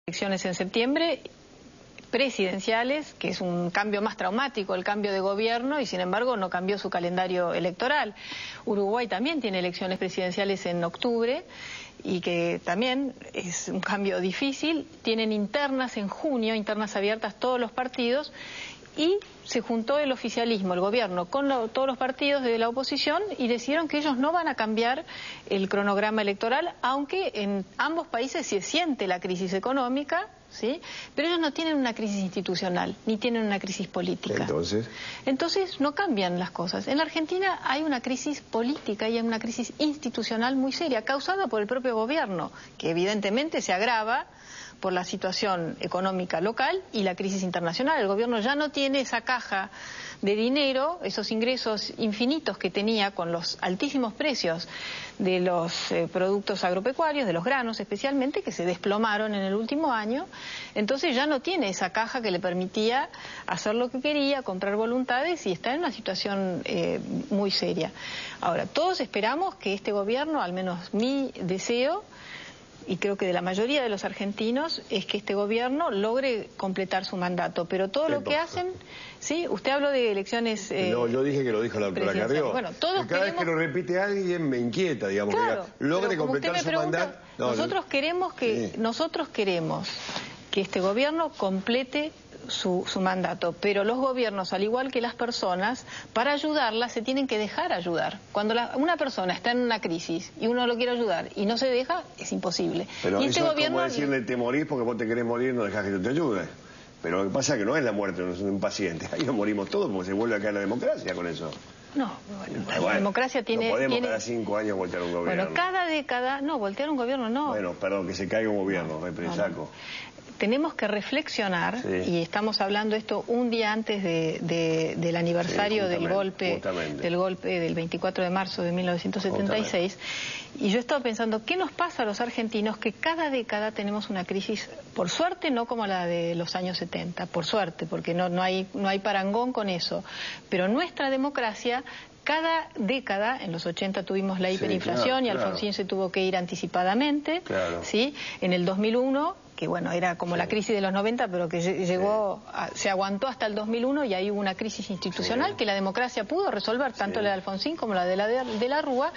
Elecciones en septiembre, presidenciales, que es un cambio más traumático, el cambio de gobierno, y sin embargo no cambió su calendario electoral. Uruguay también tiene elecciones presidenciales en octubre, y que también es un cambio difícil. Tienen internas en junio, internas abiertas todos los partidos, y se juntó el oficialismo, el gobierno, con todos los partidos de la oposición y decidieron que ellos no van a cambiar el cronograma electoral, aunque en ambos países se siente la crisis económica, ¿sí? Pero ellos no tienen una crisis institucional, ni tienen una crisis política. Entonces no cambian las cosas. En la Argentina hay una crisis política y hay una crisis institucional muy seria, causada por el propio gobierno, que evidentemente se agrava por la situación económica local y la crisis internacional. El gobierno ya no tiene esa caja de dinero, esos ingresos infinitos que tenía con los altísimos precios de los productos agropecuarios, de los granos especialmente, que se desplomaron en el último año. Entonces ya no tiene esa caja que le permitía hacer lo que quería, comprar voluntades, y está en una situación muy seria. Ahora, todos esperamos que este gobierno, al menos mi deseo, y creo que de la mayoría de los argentinos, es que este gobierno logre completar su mandato. Pero todo lo que hacen... ¿Sí? Usted habló de elecciones... no, yo dije que lo dijo la doctora Carrió. Bueno, todos cada vez que lo repite alguien me inquieta, digamos, claro, que logre completar su mandato. Nosotros queremos que este gobierno complete su mandato, pero los gobiernos, al igual que las personas, para ayudarlas se tienen que dejar ayudar. Cuando una persona está en una crisis y uno lo quiere ayudar y no se deja, es imposible. Pero y eso este es gobierno... como decirle te morís porque vos te querés morir, no dejás que yo te ayude. Pero lo que pasa es que no es la muerte de un paciente, ahí nos morimos todos porque se vuelve a caer la democracia con eso. No, bueno, la democracia tiene... No podemos cada 5 años voltear un gobierno. Bueno, cada década... No, voltear un gobierno no. Bueno, perdón, que se caiga un gobierno, represaco. Tenemos que reflexionar, y estamos hablando esto un día antes del aniversario del golpe del 24 de marzo de 1976, y yo he estado pensando, ¿qué nos pasa a los argentinos que cada década tenemos una crisis, por suerte no como la de los años 70, por suerte, porque no hay parangón con eso, pero nuestra democracia... Cada década, en los 80 tuvimos la hiperinflación, y Alfonsín se tuvo que ir anticipadamente, ¿sí? En el 2001, que bueno, era como la crisis de los 90, pero que llegó, se aguantó hasta el 2001, y ahí hubo una crisis institucional que la democracia pudo resolver, tanto la de Alfonsín como la de la Rúa,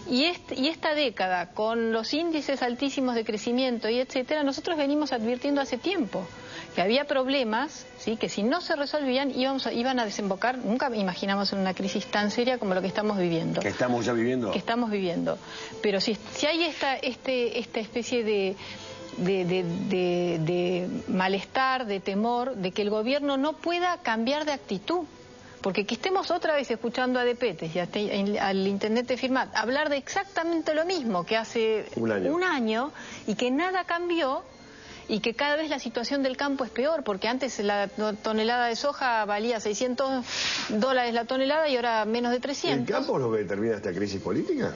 y esta década, con los índices altísimos de crecimiento y etcétera, nosotros venimos advirtiendo hace tiempo que había problemas, ¿sí? Que si no se resolvían iban a desembocar, nunca imaginamos en una crisis tan seria como lo que estamos viviendo. ¿Que estamos ya viviendo? Que estamos viviendo. Pero si hay esta especie de malestar, de temor, de que el gobierno no pueda cambiar de actitud. Porque que estemos otra vez escuchando a De Pettis y al intendente Firmat hablar de exactamente lo mismo que hace un año y que nada cambió, y que cada vez la situación del campo es peor, porque antes la tonelada de soja valía $600 la tonelada y ahora menos de 300. ¿El campo es lo que determina esta crisis política?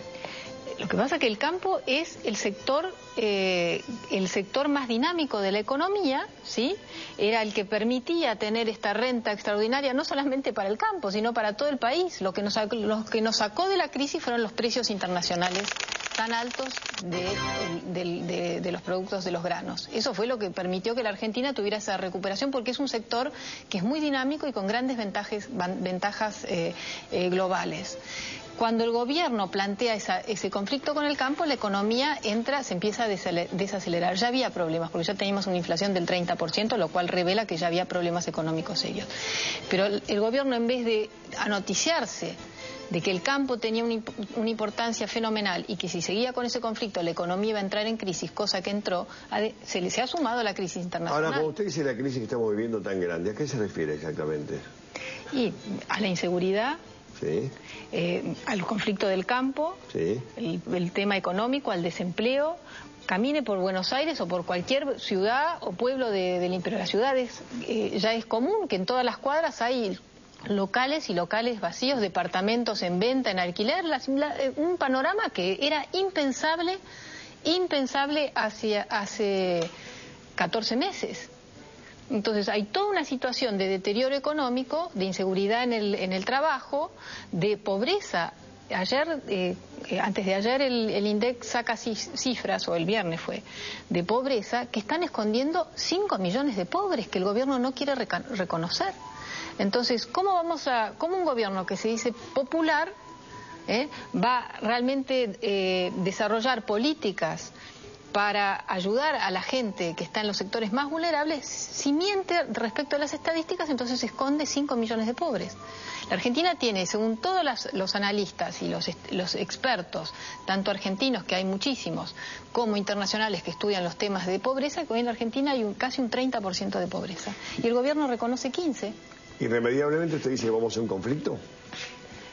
Lo que pasa es que el campo es el sector más dinámico de la economía, ¿sí? Era el que permitía tener esta renta extraordinaria, no solamente para el campo, sino para todo el país. Lo que nos sacó de la crisis fueron los precios internacionales tan altos de los productos de los granos. Eso fue lo que permitió que la Argentina tuviera esa recuperación, porque es un sector que es muy dinámico y con grandes ventajas globales. Cuando el gobierno plantea ese conflicto con el campo, la economía se empieza a desacelerar. Ya había problemas, porque ya teníamos una inflación del 30%, lo cual revela que ya había problemas económicos serios. Pero el gobierno, en vez de anoticiarse de que el campo tenía una importancia fenomenal y que si seguía con ese conflicto la economía iba a entrar en crisis, cosa que entró, se ha sumado a la crisis internacional. Ahora, cuando usted dice la crisis que estamos viviendo tan grande, ¿a qué se refiere exactamente? Y a la inseguridad, al conflicto del campo, el tema económico, al desempleo. Camine por Buenos Aires o por cualquier ciudad o pueblo del imperio. Las ciudades ya es común que en todas las cuadras hay locales y locales vacíos, departamentos en venta, en alquiler, un panorama que era impensable hace 14 meses. Entonces hay toda una situación de deterioro económico, de inseguridad en el trabajo, de pobreza. Ayer antes de ayer el INDEC saca cifras, o el viernes fue, de pobreza, que están escondiendo 5 millones de pobres que el gobierno no quiere reconocer. Entonces, ¿cómo un gobierno que se dice popular va realmente desarrollar políticas para ayudar a la gente que está en los sectores más vulnerables? Si miente respecto a las estadísticas, entonces esconde 5 millones de pobres. La Argentina tiene, según todos los analistas y los expertos, tanto argentinos, que hay muchísimos, como internacionales que estudian los temas de pobreza, que hoy en la Argentina hay casi un 30% de pobreza. Y el gobierno reconoce 15%. ¿Irremediablemente usted dice que vamos a un conflicto?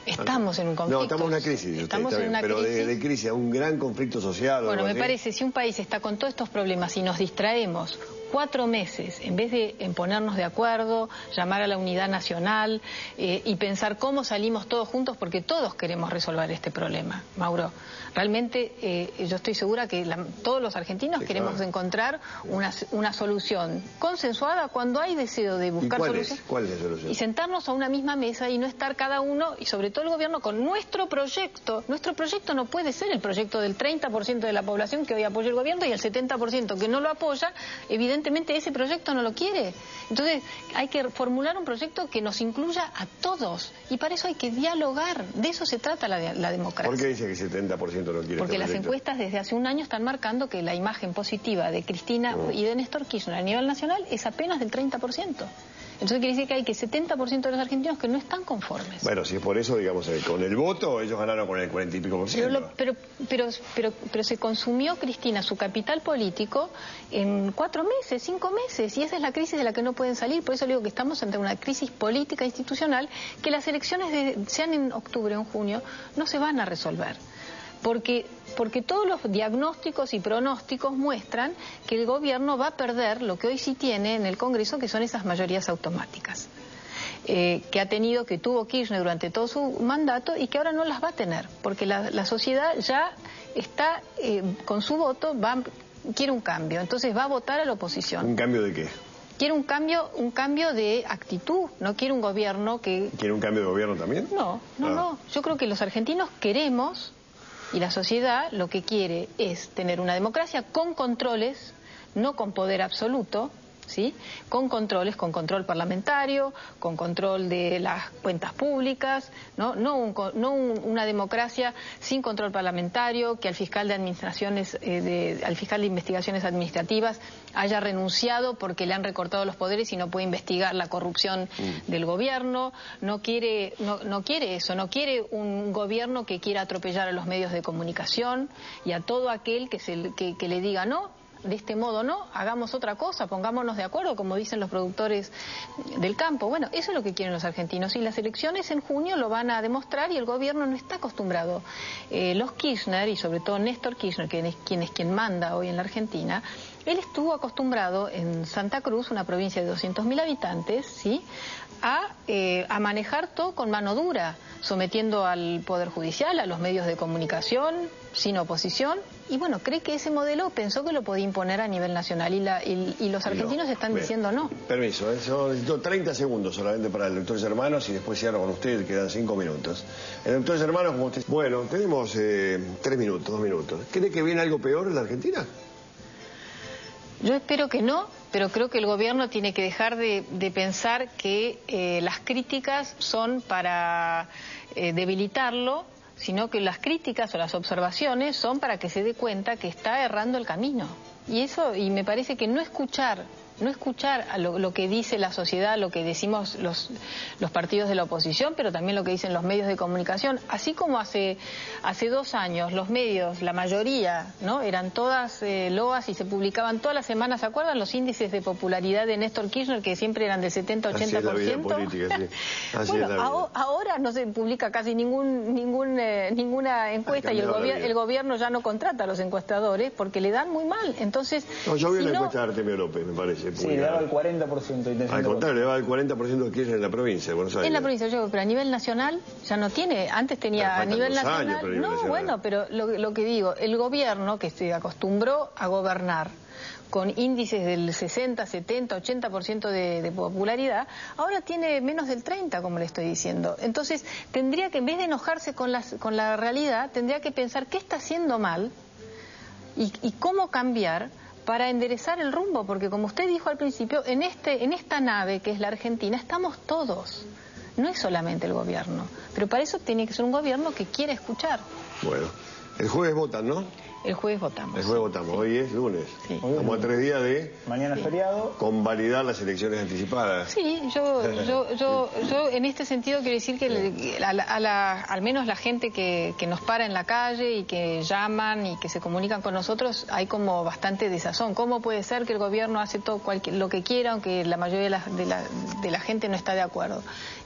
Estamos en un conflicto. No, estamos en una crisis. Estamos en una pero crisis. De crisis a un gran conflicto social. Bueno, me parece, si un país está con todos estos problemas y nos distraemos 4 meses, en vez de ponernos de acuerdo, llamar a la unidad nacional y pensar cómo salimos todos juntos, porque todos queremos resolver este problema, Mauro. Realmente yo estoy segura que todos los argentinos queremos encontrar una solución consensuada cuando hay deseo de buscar solución. ¿Cuál es la solución? Y sentarnos a una misma mesa y no estar cada uno, y sobre todo el gobierno, con nuestro proyecto. Nuestro proyecto no puede ser el proyecto del 30% de la población que hoy apoya el gobierno y el 70% que no lo apoya, evidentemente ese proyecto no lo quiere. Entonces hay que formular un proyecto que nos incluya a todos, y para eso hay que dialogar. De eso se trata la democracia. ¿Por qué dice que el 70% no quiere? Porque las encuestas desde hace un año están marcando que la imagen positiva de Cristina y de Néstor Kirchner a nivel nacional es apenas del 30%. Entonces quiere decir que hay que 70% de los argentinos que no están conformes. Bueno, si es por eso, digamos, con el voto ellos ganaron con el 40 y pico por ciento. Pero se consumió, Cristina, su capital político en 4 meses, 5 meses, y esa es la crisis de la que no pueden salir. Por eso digo que estamos ante una crisis política institucional, que las elecciones, sean en octubre o en junio, no se van a resolver. Porque todos los diagnósticos y pronósticos muestran que el gobierno va a perder lo que hoy sí tiene en el Congreso, que son esas mayorías automáticas, que tuvo Kirchner durante todo su mandato y que ahora no las va a tener, porque la sociedad ya está, con su voto, quiere un cambio, entonces va a votar a la oposición. ¿Un cambio de qué? Quiere un cambio de actitud, no quiere un gobierno que... ¿Quiere un cambio de gobierno también? No. Yo creo que los argentinos queremos... Y la sociedad lo que quiere es tener una democracia con controles, no con poder absoluto, ¿sí? Con controles, con control parlamentario, con control de las cuentas públicas, no una democracia sin control parlamentario, que al fiscal de investigaciones administrativas haya renunciado porque le han recortado los poderes y no puede investigar la corrupción del gobierno. No quiere eso, no quiere un gobierno que quiera atropellar a los medios de comunicación y a todo aquel que le diga no. De este modo no, hagamos otra cosa, pongámonos de acuerdo, como dicen los productores del campo. Bueno, eso es lo que quieren los argentinos, y las elecciones en junio lo van a demostrar, y el gobierno no está acostumbrado. Los Kirchner, y sobre todo Néstor Kirchner, quien manda hoy en la Argentina, él estuvo acostumbrado en Santa Cruz, una provincia de 200.000 habitantes, ¿sí?, a manejar todo con mano dura, sometiendo al Poder Judicial, a los medios de comunicación, sin oposición, y bueno, cree que ese modelo pensó que lo podía imponer a nivel nacional, y los argentinos están diciendo no. Permiso, yo necesito 30 segundos solamente para el doctor Germanos y después cierro con usted, quedan 5 minutos. El doctor Germanos, como usted... Bueno, tenemos 3 minutos, 2 minutos. ¿Cree que viene algo peor en la Argentina? Yo espero que no, pero creo que el gobierno tiene que dejar de pensar que las críticas son para debilitarlo, sino que las críticas o las observaciones son para que se dé cuenta que está errando el camino. Y me parece que no escuchar a lo que dice la sociedad, lo que decimos los partidos de la oposición, pero también lo que dicen los medios de comunicación, así como hace 2 años los medios, la mayoría, ¿no?, eran todas loas y se publicaban todas las semanas. ¿Se acuerdan los índices de popularidad de Néstor Kirchner, que siempre eran del 70-80%? Así es la vida política, sí. Bueno, ahora no se publica casi ninguna encuesta, y el gobierno ya no contrata a los encuestadores porque le dan muy mal. Entonces, no, yo vi una encuesta de Artemio López, me parece. Sí, le daba el 40%. Al contrario, le daba el 40% de Kirchner en la provincia de Buenos Aires. En la provincia, pero a nivel nacional ya no tiene. Antes tenía a nivel nacional. Bueno, pero lo que digo, el gobierno que se acostumbró a gobernar con índices del 60, 70, 80% de popularidad, ahora tiene menos del 30, como le estoy diciendo. Entonces, tendría que, en vez de enojarse con la realidad, tendría que pensar qué está haciendo mal y cómo cambiar para enderezar el rumbo, porque como usted dijo al principio, en esta nave que es la Argentina estamos todos, no es solamente el gobierno, pero para eso tiene que ser un gobierno que quiera escuchar. Bueno, el jueves votan, ¿no? El jueves votamos. El jueves votamos, sí. Hoy es lunes. Sí. Estamos a 3 días de... Mañana es feriado. Convalidar las elecciones anticipadas. Sí, yo en este sentido quiero decir que al menos la gente que nos para en la calle y que llaman y que se comunican con nosotros, hay como bastante desazón. ¿Cómo puede ser que el gobierno hace todo lo que quiera, aunque la mayoría de la gente no está de acuerdo?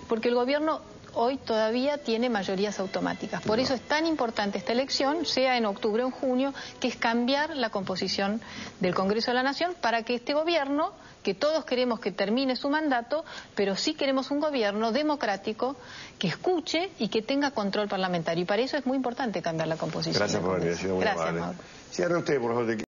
Porque el gobierno hoy todavía tiene mayorías automáticas. Por eso es tan importante esta elección, sea en octubre o en junio, que es cambiar la composición del Congreso de la Nación para que este gobierno, que todos queremos que termine su mandato, pero sí queremos un gobierno democrático que escuche y que tenga control parlamentario. Y para eso es muy importante cambiar la composición. Gracias por venir, ha sido muy amable. Gracias, Mauro. Cierre usted, por favor.